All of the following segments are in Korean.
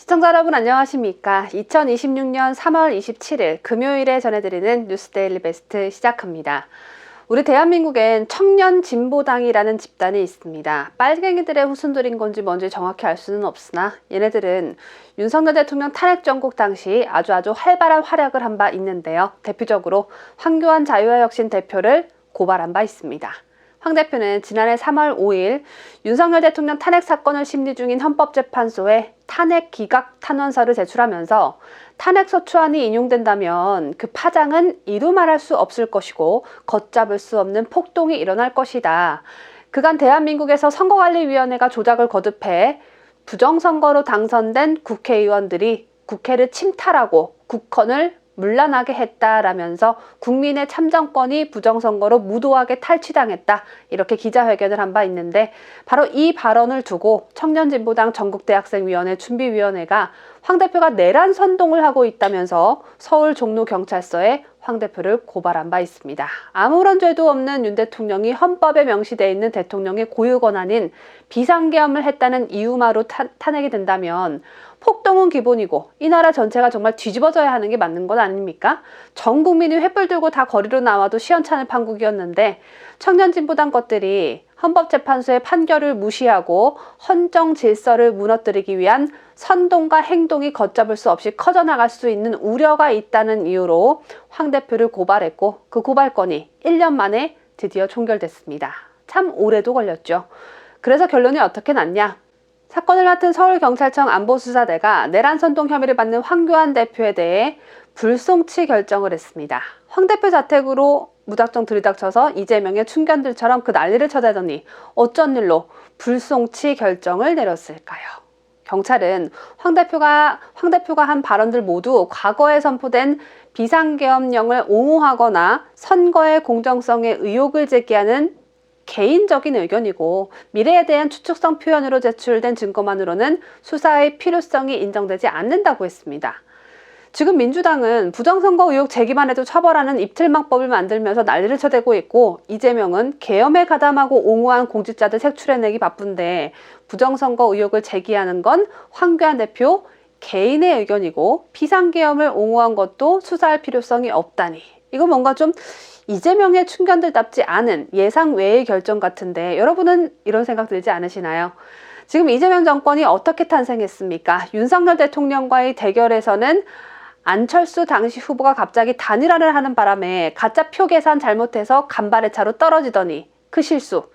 시청자 여러분 안녕하십니까? 2026년 3월 27일 금요일에 전해드리는 뉴스데일리 베스트 시작합니다. 우리 대한민국엔 청년진보당이라는 집단이 있습니다. 빨갱이들의 후손들인 건지 뭔지 정확히 알 수는 없으나 얘네들은 윤석열 대통령 탄핵 정국 당시 아주 활발한 활약을 한 바 있는데요. 대표적으로 황교안 자유화혁신 대표를 고발한 바 있습니다. 황 대표는 지난해 3월 5일 윤석열 대통령 탄핵 사건을 심리 중인 헌법재판소에 탄핵 기각 탄원서를 제출하면서 탄핵소추안이 인용된다면 그 파장은 이루 말할 수 없을 것이고 걷잡을 수 없는 폭동이 일어날 것이다. 그간 대한민국에서 선거관리위원회가 조작을 거듭해 부정선거로 당선된 국회의원들이 국회를 침탈하고 국헌을 문란하게 했다라면서 국민의 참정권이 부정선거로 무도하게 탈취당했다. 이렇게 기자회견을 한 바 있는데 바로 이 발언을 두고 청년진보당 전국대학생위원회 준비위원회가 황 대표가 내란 선동을 하고 있다면서 서울 종로경찰서에 황 대표를 고발한 바 있습니다. 아무런 죄도 없는 윤 대통령이 헌법에 명시되어 있는 대통령의 고유 권한인 비상계엄을 했다는 이유만으로 탄핵이 된다면 폭동은 기본이고 이 나라 전체가 정말 뒤집어져야 하는 게 맞는 건 아닙니까? 전 국민이 횃불 들고 다 거리로 나와도 시원찮을 판국이었는데 청년진보당 것들이 헌법재판소의 판결을 무시하고 헌정 질서를 무너뜨리기 위한 선동과 행동이 걷잡을 수 없이 커져나갈 수 있는 우려가 있다는 이유로 황 대표를 고발했고 그 고발건이 1년 만에 드디어 종결됐습니다. 참 오래도 걸렸죠. 그래서 결론이 어떻게 났냐? 사건을 맡은 서울경찰청 안보수사대가 내란 선동 혐의를 받는 황교안 대표에 대해 불송치 결정을 했습니다. 황 대표 자택으로 무작정 들이닥쳐서 이재명의 충견들처럼 그 난리를 쳐대더니 어쩐 일로 불송치 결정을 내렸을까요? 경찰은 황 대표가 한 발언들 모두 과거에 선포된 비상계엄령을 옹호하거나 선거의 공정성에 의혹을 제기하는 개인적인 의견이고 미래에 대한 추측성 표현으로 제출된 증거만으로는 수사의 필요성이 인정되지 않는다고 했습니다. 지금 민주당은 부정선거 의혹 제기만 해도 처벌하는 입틀막법을 만들면서 난리를 쳐대고 있고 이재명은 계엄에 가담하고 옹호한 공직자들 색출해내기 바쁜데 부정선거 의혹을 제기하는 건 황교안 대표 개인의 의견이고 비상계엄을 옹호한 것도 수사할 필요성이 없다니 이거 뭔가 좀 이재명의 충견들답지 않은 예상 외의 결정 같은데 여러분은 이런 생각 들지 않으시나요? 지금 이재명 정권이 어떻게 탄생했습니까? 윤석열 대통령과의 대결에서는 안철수 당시 후보가 갑자기 단일화를 하는 바람에 가짜 표 계산 잘못해서 간발의 차로 떨어지더니 그 실수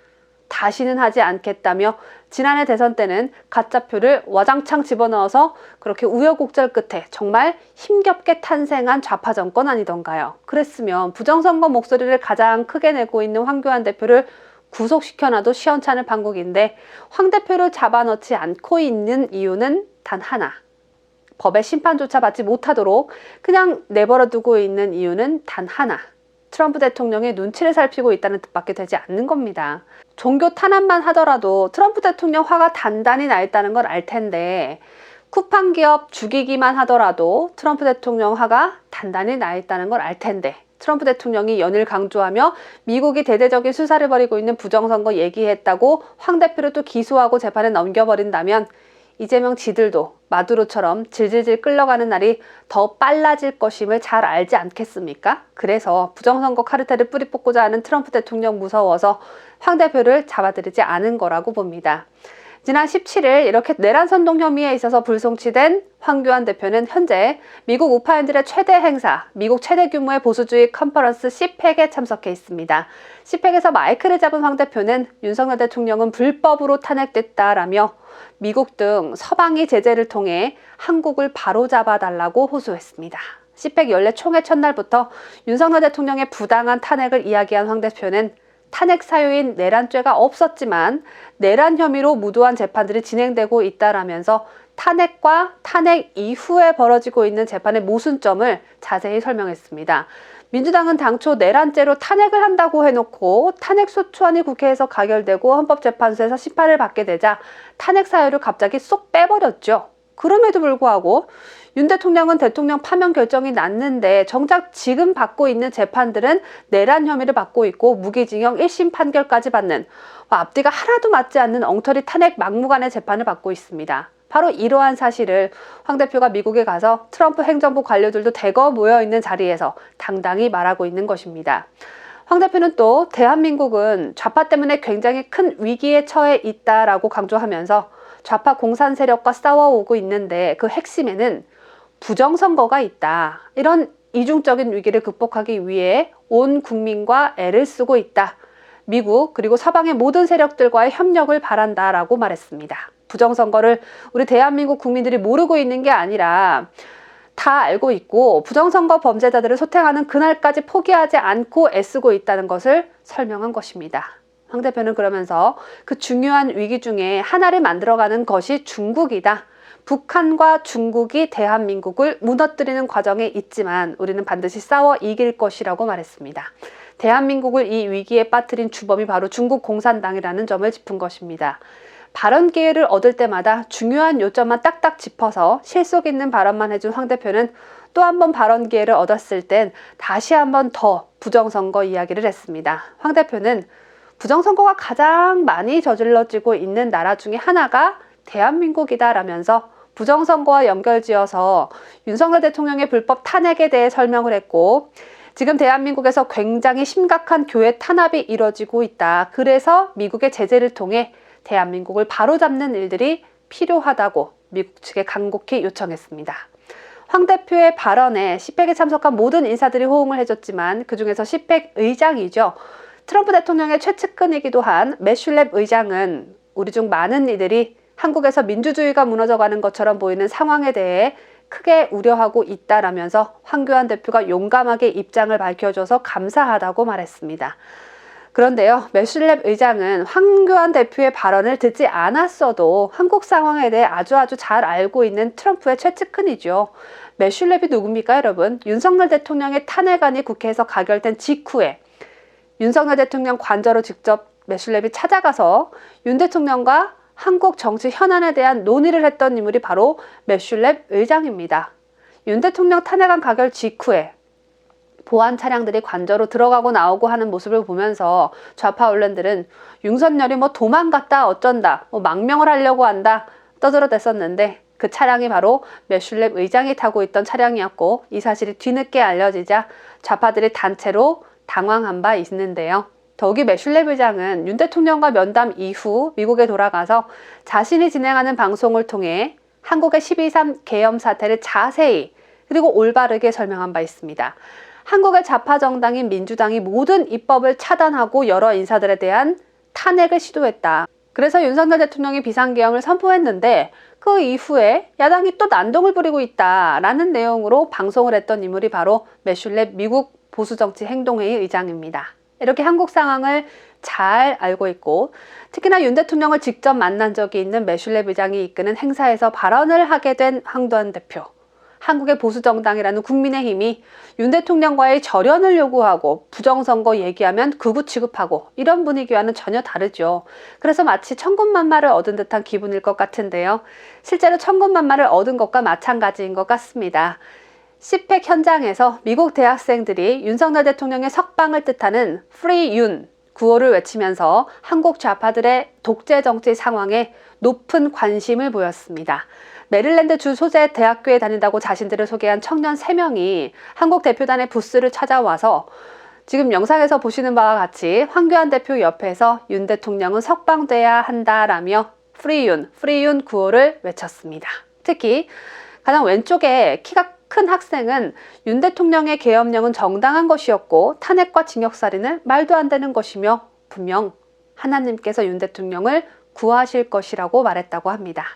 다시는 하지 않겠다며 지난해 대선 때는 가짜표를 와장창 집어넣어서 그렇게 우여곡절 끝에 정말 힘겹게 탄생한 좌파 정권 아니던가요? 그랬으면 부정선거 목소리를 가장 크게 내고 있는 황교안 대표를 구속시켜놔도 시원찮을 판국인데 황 대표를 잡아넣지 않고 있는 이유는 단 하나. 법의 심판조차 받지 못하도록 그냥 내버려 두고 있는 이유는 단 하나. 트럼프 대통령의 눈치를 살피고 있다는 뜻밖에 되지 않는 겁니다. 종교 탄압만 하더라도 트럼프 대통령 화가 단단히 나 있다는 걸 알 텐데 쿠팡 기업 죽이기만 하더라도 트럼프 대통령 화가 단단히 나 있다는 걸 알 텐데 트럼프 대통령이 연일 강조하며 미국이 대대적인 수사를 벌이고 있는 부정선거 얘기했다고 황 대표를 또 기소하고 재판에 넘겨버린다면 이재명 지들도 마두로처럼 질질질 끌려가는 날이 더 빨라질 것임을 잘 알지 않겠습니까? 그래서 부정선거 카르텔을 뿌리 뽑고자 하는 트럼프 대통령 무서워서 황 대표를 잡아들이지 않은 거라고 봅니다. 지난 17일 이렇게 내란 선동 혐의에 있어서 불송치된 황교안 대표는 현재 미국 우파인들의 최대 행사, 미국 최대 규모의 보수주의 컨퍼런스 CPEC에 참석해 있습니다. CPEC에서 마이크를 잡은 황 대표는 윤석열 대통령은 불법으로 탄핵됐다라며 미국 등 서방이 제재를 통해 한국을 바로잡아달라고 호소했습니다. CPEC 연례 총회 첫날부터 윤석열 대통령의 부당한 탄핵을 이야기한 황 대표는 탄핵 사유인 내란죄가 없었지만 내란 혐의로 무도한 재판들이 진행되고 있다라면서 탄핵과 탄핵 이후에 벌어지고 있는 재판의 모순점을 자세히 설명했습니다. 민주당은 당초 내란죄로 탄핵을 한다고 해놓고 탄핵소추안이 국회에서 가결되고 헌법재판소에서 심판을 받게 되자 탄핵 사유를 갑자기 쏙 빼버렸죠. 그럼에도 불구하고 윤 대통령은 대통령 파면 결정이 났는데 정작 지금 받고 있는 재판들은 내란 혐의를 받고 있고 무기징역 1심 판결까지 받는 앞뒤가 하나도 맞지 않는 엉터리 탄핵 막무가내 재판을 받고 있습니다. 바로 이러한 사실을 황 대표가 미국에 가서 트럼프 행정부 관료들도 대거 모여있는 자리에서 당당히 말하고 있는 것입니다. 황 대표는 또 대한민국은 좌파 때문에 굉장히 큰 위기에 처해 있다라고 강조하면서 좌파 공산 세력과 싸워오고 있는데 그 핵심에는 부정선거가 있다. 이런 이중적인 위기를 극복하기 위해 온 국민과 애를 쓰고 있다. 미국 그리고 서방의 모든 세력들과의 협력을 바란다라고 말했습니다. 부정선거를 우리 대한민국 국민들이 모르고 있는 게 아니라 다 알고 있고 부정선거 범죄자들을 소탕하는 그날까지 포기하지 않고 애쓰고 있다는 것을 설명한 것입니다. 황 대표는 그러면서 그 중요한 위기 중에 하나를 만들어가는 것이 중국이다. 북한과 중국이 대한민국을 무너뜨리는 과정에 있지만 우리는 반드시 싸워 이길 것이라고 말했습니다. 대한민국을 이 위기에 빠뜨린 주범이 바로 중국 공산당이라는 점을 짚은 것입니다. 발언 기회를 얻을 때마다 중요한 요점만 딱딱 짚어서 실속 있는 발언만 해준 황 대표는 또 한 번 발언 기회를 얻었을 땐 다시 한 번 더 부정선거 이야기를 했습니다. 황 대표는 부정선거가 가장 많이 저질러지고 있는 나라 중에 하나가 대한민국이다라면서 부정선거와 연결지어서 윤석열 대통령의 불법 탄핵에 대해 설명을 했고 지금 대한민국에서 굉장히 심각한 교회 탄압이 이뤄지고 있다. 그래서 미국의 제재를 통해 대한민국을 바로잡는 일들이 필요하다고 미국 측에 간곡히 요청했습니다. 황 대표의 발언에 시펙에 참석한 모든 인사들이 호응을 해줬지만 그중에서 시펙 의장이죠. 트럼프 대통령의 최측근이기도 한 매슐랩 의장은 우리 중 많은 이들이 한국에서 민주주의가 무너져가는 것처럼 보이는 상황에 대해 크게 우려하고 있다라면서 황교안 대표가 용감하게 입장을 밝혀줘서 감사하다고 말했습니다. 그런데요, 매슐랩 의장은 황교안 대표의 발언을 듣지 않았어도 한국 상황에 대해 아주 잘 알고 있는 트럼프의 최측근이죠. 매슐랩이 누굽니까, 여러분? 윤석열 대통령의 탄핵안이 국회에서 가결된 직후에 윤석열 대통령 관저로 직접 매슐랩이 찾아가서 윤 대통령과 한국 정치 현안에 대한 논의를 했던 인물이 바로 매슐랩 의장입니다. 윤 대통령 탄핵안 가결 직후에 보안 차량들이 관저로 들어가고 나오고 하는 모습을 보면서 좌파 언론들은 윤석열이 도망갔다 어쩐다 망명을 하려고 한다 떠들어댔었는데 그 차량이 바로 매슐랩 의장이 타고 있던 차량이었고 이 사실이 뒤늦게 알려지자 좌파들이 단체로 당황한 바 있는데요. 더욱이 매슐랩 의장은 윤 대통령과 면담 이후 미국에 돌아가서 자신이 진행하는 방송을 통해 한국의 12.3 계엄 사태를 자세히 그리고 올바르게 설명한 바 있습니다. 한국의 좌파 정당인 민주당이 모든 입법을 차단하고 여러 인사들에 대한 탄핵을 시도했다. 그래서 윤석열 대통령이 비상계엄을 선포했는데 그 이후에 야당이 또 난동을 부리고 있다라는 내용으로 방송을 했던 인물이 바로 매슐랩 미국 보수정치행동회의 의장입니다. 이렇게 한국 상황을 잘 알고 있고 특히나 윤 대통령을 직접 만난 적이 있는 매슐랩 의장이 이끄는 행사에서 발언을 하게 된 황교안 대표. 한국의 보수정당이라는 국민의힘이 윤 대통령과의 절연을 요구하고 부정선거 얘기하면 극우 취급하고 이런 분위기와는 전혀 다르죠. 그래서 마치 천군만마를 얻은 듯한 기분일 것 같은데요. 실제로 천군만마를 얻은 것과 마찬가지인 것 같습니다. 시펙 현장에서 미국 대학생들이 윤석열 대통령의 석방을 뜻하는 Free Yun 구호를 외치면서 한국 좌파들의 독재 정치 상황에 높은 관심을 보였습니다. 메릴랜드 주 소재 대학교에 다닌다고 자신들을 소개한 청년 3명이 한국 대표단의 부스를 찾아와서 지금 영상에서 보시는 바와 같이 황교안 대표 옆에서 윤 대통령은 석방돼야 한다라며 Free Yun 구호를 외쳤습니다. 특히 가장 왼쪽에 키가 큰 학생은 윤 대통령의 계엄령은 정당한 것이었고 탄핵과 징역살인은 말도 안 되는 것이며 분명 하나님께서 윤 대통령을 구하실 것이라고 말했다고 합니다.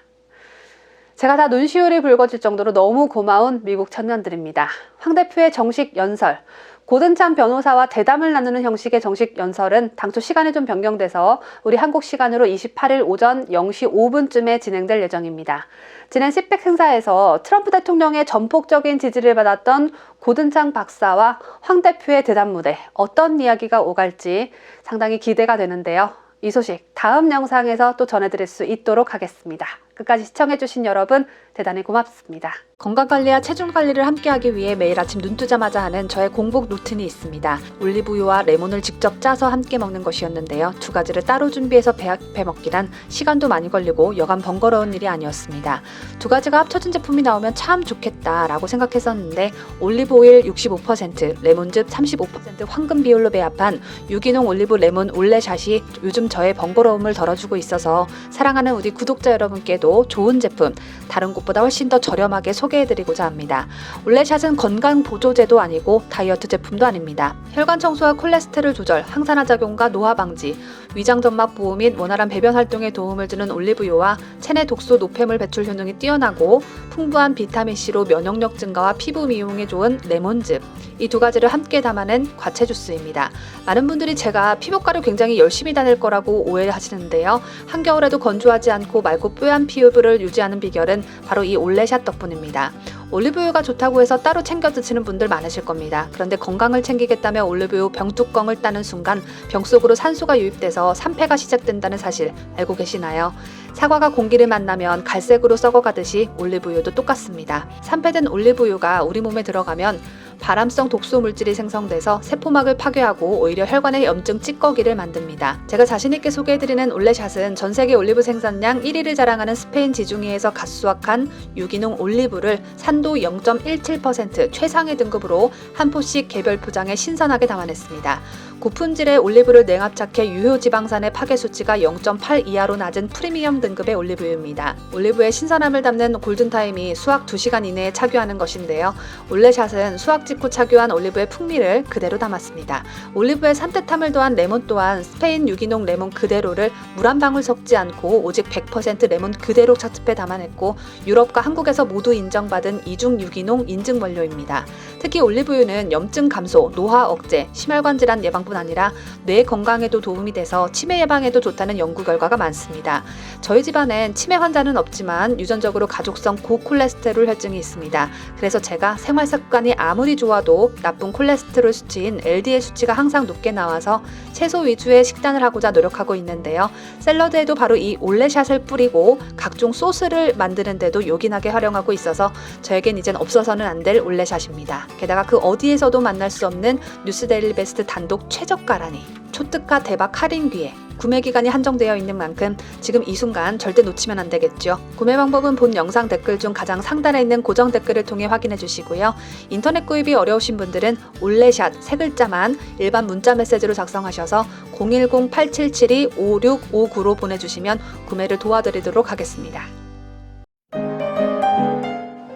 제가 다 눈시울이 붉어질 정도로 너무 고마운 미국 청년들입니다. 황 대표의 정식 연설, 고든찬 변호사와 대담을 나누는 형식의 정식 연설은 당초 시간이 좀 변경돼서 우리 한국 시간으로 28일 오전 0시 5분쯤에 진행될 예정입니다. 지난 시펙 행사에서 트럼프 대통령의 전폭적인 지지를 받았던 고든찬 박사와 황 대표의 대담 무대 어떤 이야기가 오갈지 상당히 기대가 되는데요. 이 소식 다음 영상에서 또 전해드릴 수 있도록 하겠습니다. 끝까지 시청해주신 여러분 대단히 고맙습니다. 건강관리와 체중관리를 함께하기 위해 매일 아침 눈 뜨자마자 하는 저의 공복 루틴이 있습니다. 올리브유와 레몬을 직접 짜서 함께 먹는 것이었는데요. 두 가지를 따로 준비해서 배 앞에 먹기란 시간도 많이 걸리고 여간 번거로운 일이 아니었습니다. 두 가지가 합쳐진 제품이 나오면 참 좋겠다라고 생각했었는데 올리브오일 65%, 레몬즙 35% 황금 비율로 배합한 유기농 올리브 레몬 올레샷이 요즘 저의 번거로움을 덜어주고 있어서 사랑하는 우리 구독자 여러분께도 좋은 제품, 다른 곳보다 훨씬 더 저렴하게 소개해드리고자 합니다. 올레샷은 건강 보조제도 아니고 다이어트 제품도 아닙니다. 혈관 청소와 콜레스테롤 조절, 항산화 작용과 노화 방지, 위장 점막 보호 및 원활한 배변 활동에 도움을 주는 올리브유와 체내 독소 노폐물 배출 효능이 뛰어나고 풍부한 비타민C로 면역력 증가와 피부 미용에 좋은 레몬즙, 이 두 가지를 함께 담아낸 과채 주스입니다. 많은 분들이 제가 피부과를 굉장히 열심히 다닐 거라고 오해하시는데요. 한겨울에도 건조하지 않고 맑고 뽀얀 피부를 유지하는 비결은 바로 이 올레샷 덕분입니다. 올리브유가 좋다고 해서 따로 챙겨 드시는 분들 많으실 겁니다. 그런데 건강을 챙기겠다며 올리브유 병뚜껑을 따는 순간 병 속으로 산소가 유입돼서 산패가 시작된다는 사실 알고 계시나요? 사과가 공기를 만나면 갈색으로 썩어가듯이 올리브유도 똑같습니다. 산패된 올리브유가 우리 몸에 들어가면 발암성 독소 물질이 생성돼서 세포막을 파괴하고 오히려 혈관의 염증 찌꺼기를 만듭니다. 제가 자신있게 소개해드리는 올레샷은 전세계 올리브 생산량 1위를 자랑하는 스페인 지중해에서 갓 수확한 유기농 올리브를 산도 0.17% 최상의 등급으로 한 포씩 개별 포장에 신선하게 담아냈습니다. 고품질의 올리브를 냉압착해 유효지방산의 파괴 수치가 0.8 이하로 낮은 프리미엄 등급의 올리브유입니다. 올리브의 신선함을 담는 골든타임이 수확 2시간 이내에 착유하는 것인데요. 올레샷은 수확 직후 착유한 올리브의 풍미를 그대로 담았습니다. 올리브의 산뜻함을 더한 레몬 또한 스페인 유기농 레몬 그대로를 물 한 방울 섞지 않고 오직 100% 레몬 그대로 차집해 담아냈고 유럽과 한국에서 모두 인정받은 이중 유기농 인증 원료입니다. 특히 올리브유는 염증 감소, 노화 억제, 심혈관 질환 예방뿐 아니라 뇌 건강에도 도움이 돼서 치매 예방에도 좋다는 연구 결과가 많습니다. 저희 집안엔 치매 환자는 없지만 유전적으로 가족성 고콜레스테롤 혈증이 있습니다. 그래서 제가 생활 습관이 아무리 좋아도 나쁜 콜레스테롤 수치인 LDL 수치가 항상 높게 나와서 채소 위주의 식단을 하고자 노력하고 있는데요. 샐러드에도 바로 이 올레샷을 뿌리고 각종 소스를 만드는데도 요긴하게 활용하고 있어서 저에겐 이젠 없어서는 안 될 올레샷입니다. 게다가 그 어디에서도 만날 수 없는 뉴스데일리 베스트 단독 최저가라니 초특가 대박 할인 기회, 구매 기간이 한정되어 있는 만큼 지금 이 순간 절대 놓치면 안 되겠죠. 구매 방법은 본 영상 댓글 중 가장 상단에 있는 고정 댓글을 통해 확인해 주시고요. 인터넷 구입이 어려우신 분들은 올레샷 세 글자만 일반 문자 메시지로 작성하셔서 010-8772-5659로 보내주시면 구매를 도와드리도록 하겠습니다.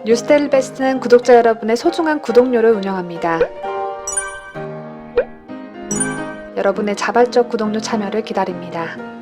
뉴스데일리 베스트는 구독자 여러분의 소중한 구독료를 운영합니다. 여러분의 자발적 구독료 참여를 기다립니다.